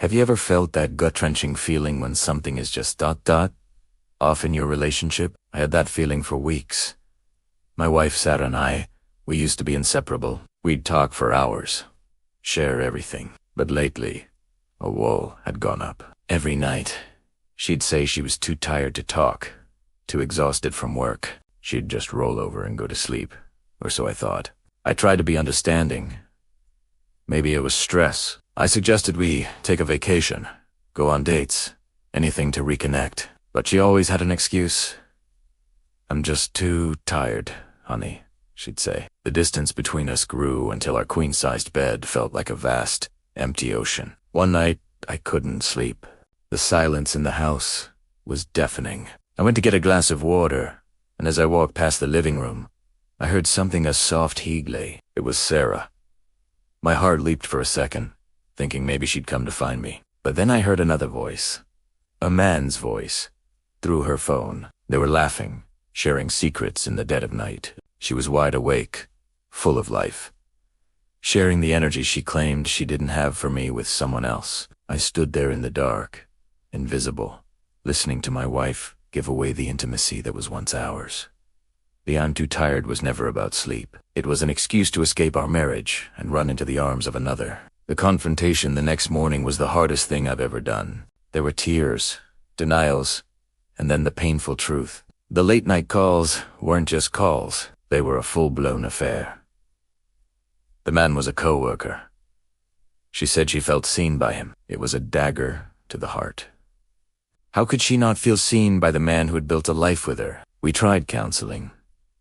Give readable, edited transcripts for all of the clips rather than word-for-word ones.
Have you ever felt that gut-wrenching feeling when something is just off in your relationship? I had that feeling for weeks. My wife Sarah and we used to be inseparable. We'd talk for hours, share everything. But lately, a wall had gone up. Every night, she'd say she was too tired to talk, too exhausted from work. She'd just roll over and go to sleep, or so I thought. I tried to be understanding. Maybe it was stress. I suggested we take a vacation, go on dates, anything to reconnect. But she always had an excuse. "I'm just too tired, honey," she'd say. The distance between us grew until our queen-sized bed felt like a vast, empty ocean. One night, I couldn't sleep. The silence in the house was deafening. I went to get a glass of water, and as I walked past the living room, I heard something a soft heagle. It was Sarah. My heart leaped for a second, thinking maybe she'd come to find me. But then I heard another voice, a man's voice, through her phone. They were laughing, sharing secrets in the dead of night. She was wide awake, full of life, sharing the energy she claimed she didn't have for me with someone else. I stood there in the dark, invisible, listening to my wife give away the intimacy that was once ours. The "I'm too tired" was never about sleep. It was an excuse to escape our marriage and run into the arms of another. The confrontation the next morning was the hardest thing I've ever done. There were tears, denials, and then the painful truth. The late-night calls weren't just calls. They were a full-blown affair. The man was a co-worker. She said she felt seen by him. It was a dagger to the heart. How could she not feel seen by the man who had built a life with her? We tried counseling,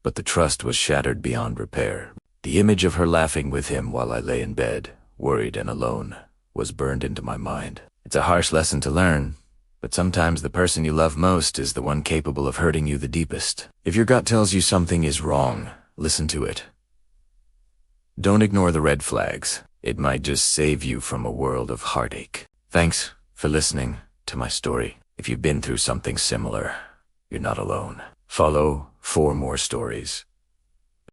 but the trust was shattered beyond repair. The image of her laughing with him while I lay in bed, worried and alone, was burned into my mind. It's a harsh lesson to learn, but sometimes the person you love most is the one capable of hurting you the deepest. If your gut tells you something is wrong, listen to it. Don't ignore the red flags. It might just save you from a world of heartache. Thanks for listening to my story. If you've been through something similar, you're not alone. Follow for more stories.